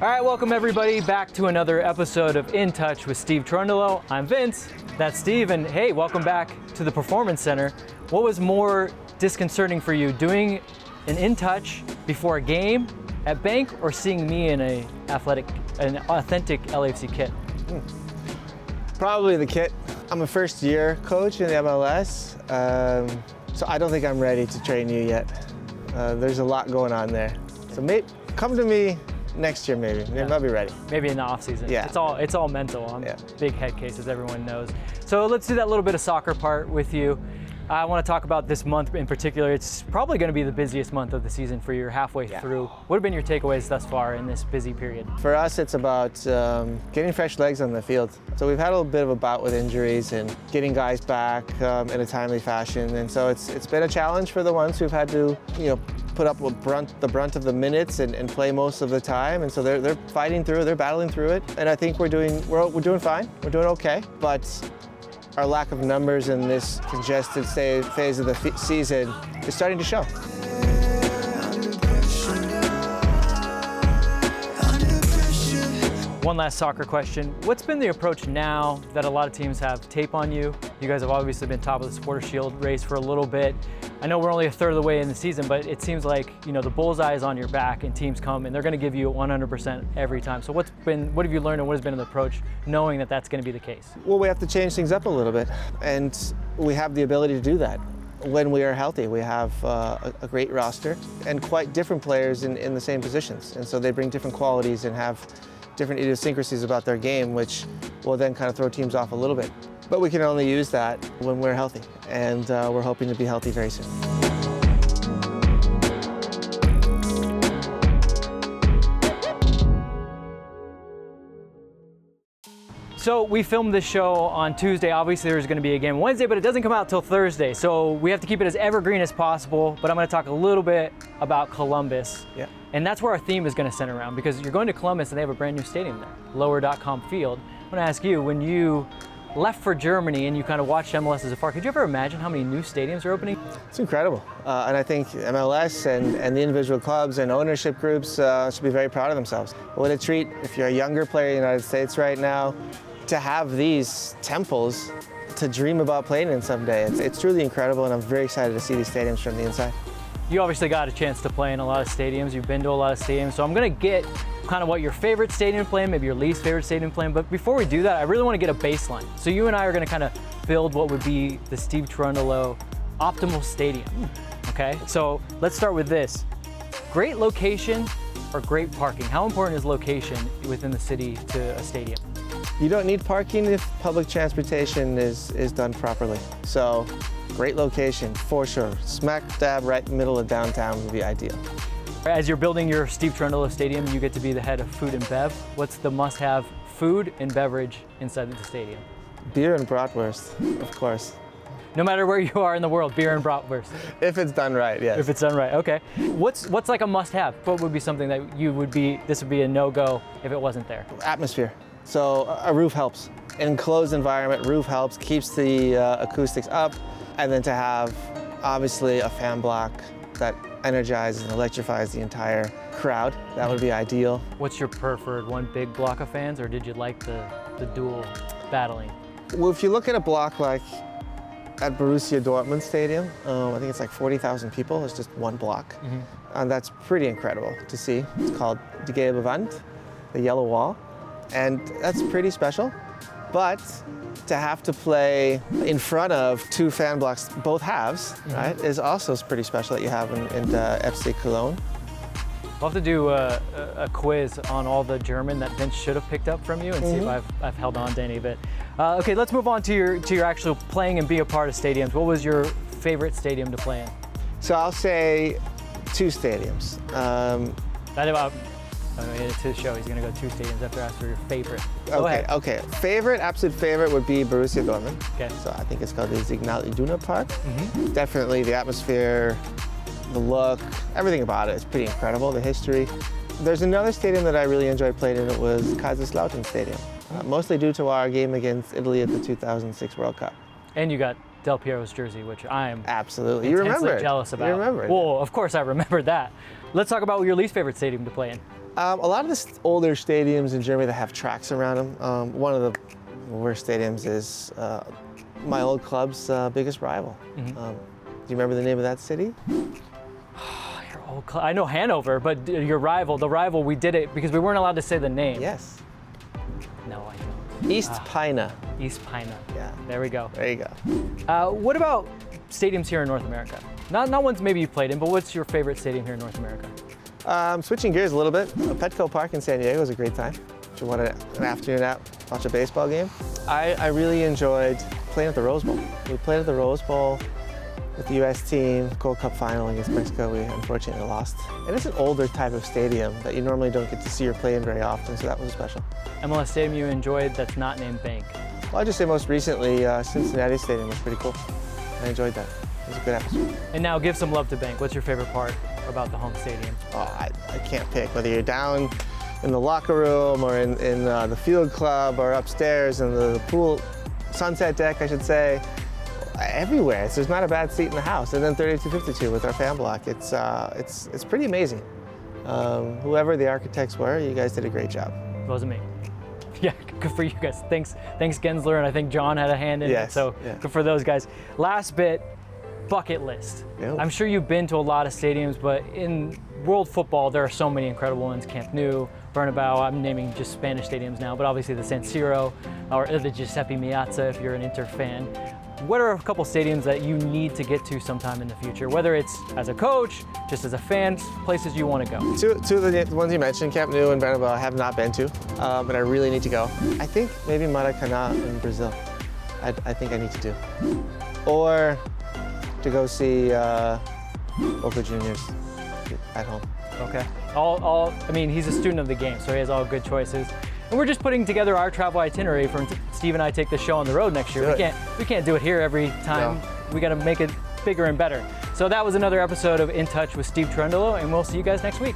All right, welcome everybody back to another episode of In Touch with Steve Cherundolo. I'm Vince, that's Steve, and hey, welcome back to the Performance Center. What was more disconcerting for you, doing an In Touch before a game at Bank or seeing me in an authentic LAFC kit? Probably the kit. I'm a first-year coach in the MLS, so I don't think I'm ready to train you yet. There's a lot going on there. So maybe come to me next year, maybe. I'll be ready. Maybe in the off season. Yeah. It's all mental. I'm big head case, as everyone knows. So let's do that little bit of soccer part with you. I want to talk about this month in particular. It's probably going to be the busiest month of the season for you. You're halfway through. What have been your takeaways thus far in this busy period? For us, it's about getting fresh legs on the field. So we've had a little bit of a bout with injuries and getting guys back in a timely fashion. And so it's been a challenge for the ones who've had to, put up with the brunt of the minutes and play most of the time. And so they're fighting through it, they're battling through it. And I think we're doing fine. We're doing okay. But our lack of numbers in this congested phase of the season is starting to show. One last soccer question. What's been the approach now that a lot of teams have tape on you? You guys have obviously been top of the Supporter Shield race for a little bit. I know we're only a third of the way in the season, but it seems like, the bullseye is on your back and teams come and they're going to give you 100% every time. So what have you learned and what has been the approach knowing that that's going to be the case? Well, we have to change things up a little bit, and we have the ability to do that. When we are healthy, we have a great roster and quite different players in the same positions. And so they bring different qualities and have different idiosyncrasies about their game, which will then kind of throw teams off a little bit. But we can only use that when we're healthy, and we're hoping to be healthy very soon. So we filmed this show on Tuesday. Obviously there's going to be a game Wednesday, but it doesn't come out till Thursday. So we have to keep it as evergreen as possible. But I'm going to talk a little bit about Columbus. Yeah. And that's where our theme is going to center around, because you're going to Columbus and they have a brand new stadium there, lower.com field. I want to ask you, when you left for Germany and you kind of watched MLS as afar, could you ever imagine how many new stadiums are opening? It's incredible. And I think MLS and the individual clubs and ownership groups should be very proud of themselves. What a treat if you're a younger player in the United States right now to have these temples to dream about playing in someday. It's truly incredible, and I'm very excited to see these stadiums from the inside. You obviously got a chance to play in a lot of stadiums. You've been to a lot of stadiums. So I'm going to get kind of what your favorite stadium to play in, maybe your least favorite stadium to play in. But before we do that, I really want to get a baseline. So you and I are going to kind of build what would be the Steve Cherundolo optimal stadium. Okay, so let's start with this. Great location or great parking? How important is location within the city to a stadium? You don't need parking if public transportation is done properly. So, great location, for sure. Smack dab right in the middle of downtown would be ideal. As you're building your Steve Cherundolo Stadium, you get to be the head of food and bev. What's the must-have food and beverage inside the stadium? Beer and bratwurst, of course. No matter where you are in the world, beer and bratwurst. If it's done right, yes. If it's done right, okay. What's like a must-have? What would be something that this would be a no-go if it wasn't there? Atmosphere. So a roof helps. Enclosed environment, roof helps, keeps the acoustics up, and then to have, obviously, a fan block that energizes and electrifies the entire crowd. That would be ideal. What's your preferred, one big block of fans, or did you like the dual battling? Well, if you look at a block like at Borussia Dortmund Stadium, I think it's like 40,000 people. It's just one block. And that's pretty incredible to see. It's called Die Gelbe Wand, the yellow wall. And that's pretty special. But to have to play in front of two fan blocks, both halves, right, is also pretty special that you have in FC Cologne. We'll have to do a quiz on all the German that Vince should have picked up from you and see if I've held on to any of it. Okay, let's move on to your actual playing and being a part of stadiums. What was your favorite stadium to play in? So I'll say two stadiums. It's his show. He's going to go two stadiums after I ask for your favorite. Okay. Absolute favorite would be Borussia Dortmund. Okay. So I think it's called the Signal Iduna Park. Definitely the atmosphere, the look, everything about it is pretty incredible, the history. There's another stadium that I really enjoyed playing in. It was Kaiserslautern Stadium, mostly due to our game against Italy at the 2006 World Cup. And you got Del Piero's jersey, which I'm absolutely. You remember it. Jealous about. You remember it. Well, of course I remembered that. Let's talk about your least favorite stadium to play in. A lot of the older stadiums in Germany that have tracks around them. One of the worst stadiums is my old club's biggest rival. Do you remember the name of that city? Your old club. I know Hanover, but your rival, the rival, we did it because we weren't allowed to say the name. Yes. No, I don't. East Peine. East Peine. Yeah. There we go. There you go. What about stadiums here in North America? Not ones maybe you've played in, but what's your favorite stadium here in North America? Switching gears a little bit, Petco Park in San Diego was a great time. If you wanted an afternoon out, watch a baseball game. I really enjoyed playing at the Rose Bowl. We played at the Rose Bowl with the U.S. team, Gold Cup final against Mexico. We unfortunately lost. And it's an older type of stadium that you normally don't get to see or play in very often, so that was special. MLS stadium you enjoyed that's not named Bank? Well, I'd just say most recently, Cincinnati Stadium was pretty cool. I enjoyed that. It was a good atmosphere. And now give some love to Bank. What's your favorite part about the home stadium? Oh, I can't pick. Whether you're down in the locker room or in the field club or upstairs in the pool, sunset deck, I should say, everywhere. There's not a bad seat in the house. And then 3252 with our fan block. It's pretty amazing. Whoever the architects were, you guys did a great job. It wasn't me. Yeah, good for you guys. Thanks Gensler, and I think John had a hand in it, so yeah. Good for those guys. Last bit, bucket list. Yep. I'm sure you've been to a lot of stadiums, but in world football, there are so many incredible ones. Camp Nou, Bernabeu, I'm naming just Spanish stadiums now, but obviously the San Siro, or the Giuseppe Meazza if you're an Inter fan. What are a couple stadiums that you need to get to sometime in the future, whether it's as a coach, just as a fan, places you want to go? Two of the ones you mentioned, Camp Nou and Bernabeu, I have not been to, but I really need to go. I think maybe Maracanã in Brazil. I think I need to do. Or to go see Boca Juniors at home. Okay. I mean, he's a student of the game, so he has all good choices. And we're just putting together our travel itinerary for Steve and I take the show on the road next year. We can't do it here every time. No. We got to make it bigger and better. So that was another episode of In Touch with Steve Cherundolo, and we'll see you guys next week.